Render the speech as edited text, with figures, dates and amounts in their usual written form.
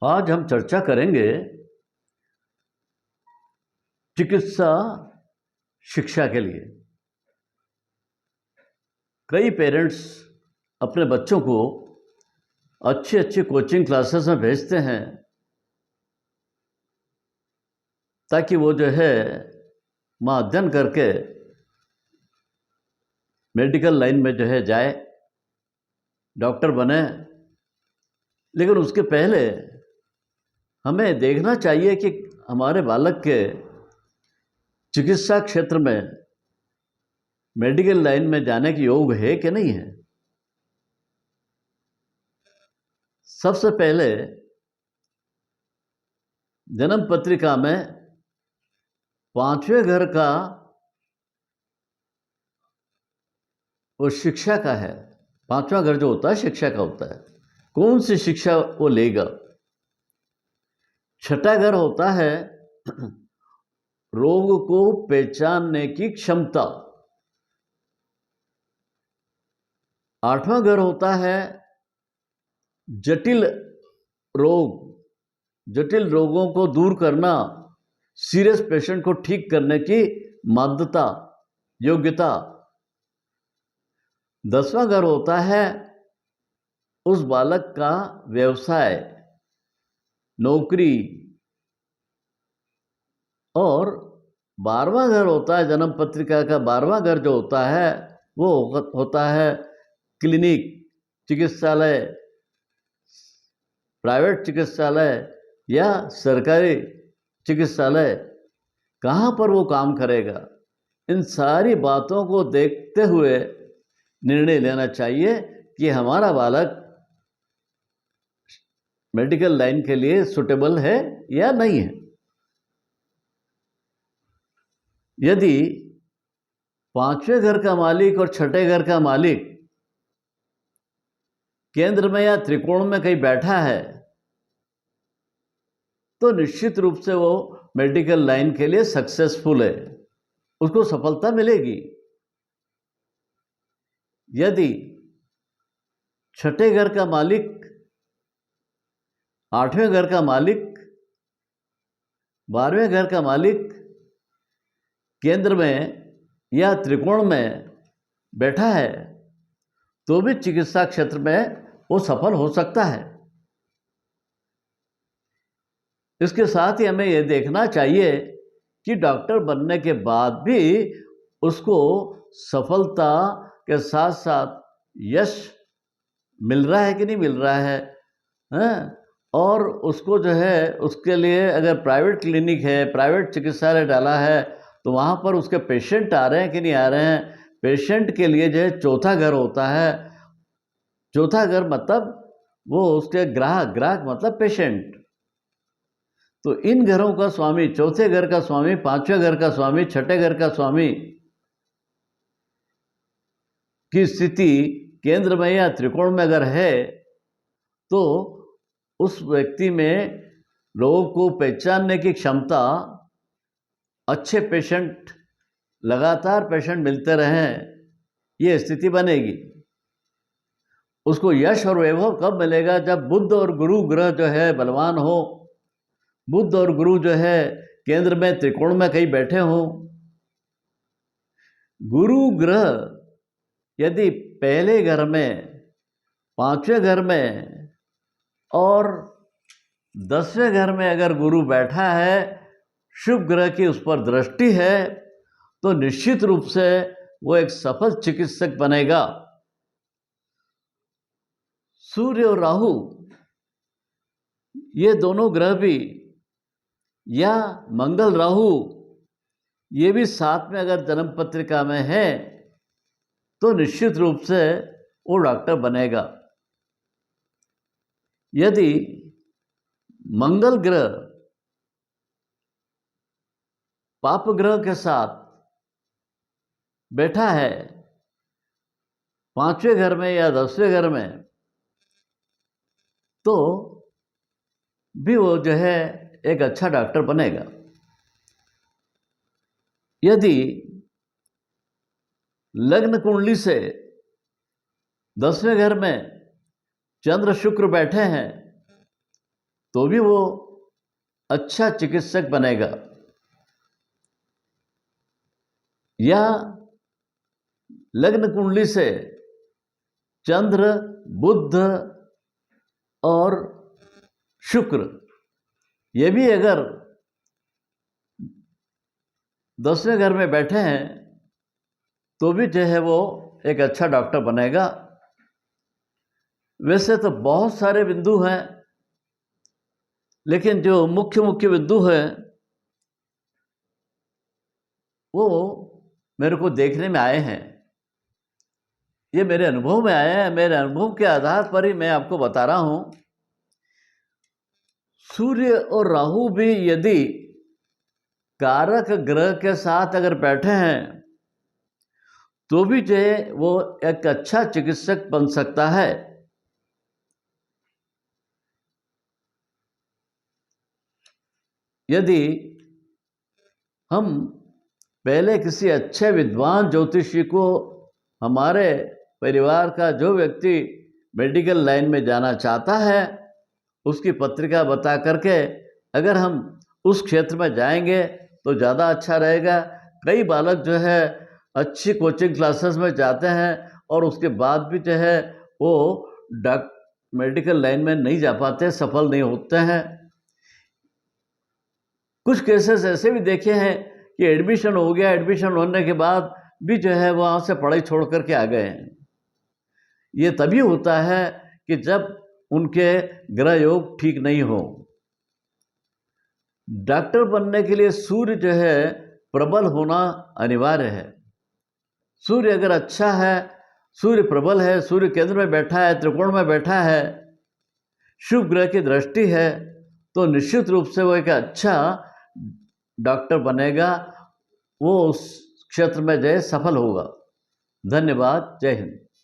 आज हम चर्चा करेंगे चिकित्सा शिक्षा के लिए। कई पेरेंट्स अपने बच्चों को अच्छी अच्छी कोचिंग क्लासेस में भेजते हैं ताकि वो वहाँ अध्ययन करके मेडिकल लाइन में जाए, डॉक्टर बने। लेकिन उसके पहले हमें देखना चाहिए कि हमारे बालक के चिकित्सा क्षेत्र में मेडिकल लाइन में जाने के योग है कि नहीं है। सबसे पहले जन्म पत्रिका में 5वें घर का वो शिक्षा का है। 5वां घर जो होता है शिक्षा का होता है। कौन सी शिक्षा वो लेगा। 6ठा घर होता है रोग को पहचानने की क्षमता। 8वां घर होता है जटिल रोगों को दूर करना, सीरियस पेशेंट को ठीक करने की माध्यता, योग्यता। 10वां घर होता है उस बालक का व्यवसाय, नौकरी। और 12वां घर होता है जन्म पत्रिका का 12वां घर जो होता है वो होता है क्लिनिक, चिकित्सालय, प्राइवेट चिकित्सालय या सरकारी चिकित्सालय, कहाँ पर वो काम करेगा। इन सारी बातों को देखते हुए निर्णय लेना चाहिए कि हमारा बालक मेडिकल लाइन के लिए सुटेबल है या नहीं है। यदि 5वें घर का मालिक और 6ठे घर का मालिक केंद्र में या त्रिकोण में कहीं बैठा है तो निश्चित रूप से वो मेडिकल लाइन के लिए सक्सेसफुल है, उसको सफलता मिलेगी। यदि 6ठे घर का मालिक, 8वें घर का मालिक, 12वें घर का मालिक केंद्र में या त्रिकोण में बैठा है तो भी चिकित्सा क्षेत्र में वो सफल हो सकता है। इसके साथ ही हमें ये देखना चाहिए कि डॉक्टर बनने के बाद भी उसको सफलता के साथ साथ यश मिल रहा है कि नहीं मिल रहा है, और उसको उसके लिए अगर प्राइवेट क्लिनिक है, प्राइवेट चिकित्सालय डाला है तो वहाँ पर उसके पेशेंट आ रहे हैं कि नहीं आ रहे हैं। पेशेंट के लिए चौथा घर होता है। चौथा घर मतलब वो उसके ग्राहक मतलब पेशेंट। तो इन घरों का स्वामी, चौथे घर का स्वामी, 5वें घर का स्वामी, 6ठे घर का स्वामी की स्थिति केंद्र में या त्रिकोण में अगर है तो उस व्यक्ति में रोग को पहचानने की क्षमता, अच्छे पेशेंट, लगातार पेशेंट मिलते रहें, ये स्थिति बनेगी। उसको यश और वैभव कब मिलेगा? जब बुध और गुरु ग्रह बलवान हो। बुध और गुरु केंद्र में त्रिकोण में कहीं बैठे हों। गुरु ग्रह यदि पहले घर में, 5वें घर में और 10वें घर में अगर गुरु बैठा है, शुभ ग्रह की उस पर दृष्टि है, तो निश्चित रूप से वो एक सफल चिकित्सक बनेगा। सूर्य और राहु ये दोनों ग्रह भी, या मंगल राहु ये भी साथ में अगर जन्म पत्रिका में है तो निश्चित रूप से वो डॉक्टर बनेगा। यदि मंगल ग्रह पाप ग्रह के साथ बैठा है 5वें घर में या 10वें घर में, तो भी वो एक अच्छा डॉक्टर बनेगा। यदि लग्न कुंडली से 10वें घर में चंद्र शुक्र बैठे हैं तो भी वो अच्छा चिकित्सक बनेगा। या लग्न कुंडली से चंद्र, बुध और शुक्र ये भी अगर 10वें घर में बैठे हैं तो भी जो है वो एक अच्छा डॉक्टर बनेगा। वैसे तो बहुत सारे बिंदु हैं, लेकिन जो मुख्य मुख्य बिंदु हैं वो मेरे को देखने में आए हैं। ये मेरे अनुभव में आए हैं, मेरे अनुभव के आधार पर ही मैं आपको बता रहा हूं। सूर्य और राहु भी यदि कारक ग्रह के साथ अगर बैठे हैं तो भी जो है वो एक अच्छा चिकित्सक बन सकता है। यदि हम पहले किसी अच्छे विद्वान ज्योतिषी को, हमारे परिवार का जो व्यक्ति मेडिकल लाइन में जाना चाहता है, उसकी पत्रिका बता करके अगर हम उस क्षेत्र में जाएंगे तो ज़्यादा अच्छा रहेगा। कई बालक जो है अच्छी कोचिंग क्लासेस में जाते हैं और उसके बाद भी जो है वो मेडिकल लाइन में नहीं जा पाते, सफल नहीं होते हैं। कुछ केसेस ऐसे भी देखे हैं कि एडमिशन हो गया, एडमिशन होने के बाद भी जो है वहाँ से पढ़ाई छोड़ करके आ गए हैं। ये तभी होता है कि जब उनके ग्रह योग ठीक नहीं हो। डॉक्टर बनने के लिए सूर्य जो है प्रबल होना अनिवार्य है। सूर्य अगर अच्छा है, सूर्य प्रबल है, सूर्य केंद्र में बैठा है, त्रिकोण में बैठा है, शुभ ग्रह की दृष्टि है, तो निश्चित रूप से वो एक अच्छा डॉक्टर बनेगा, वो उस क्षेत्र में जो है सफल होगा। धन्यवाद। जय हिंद।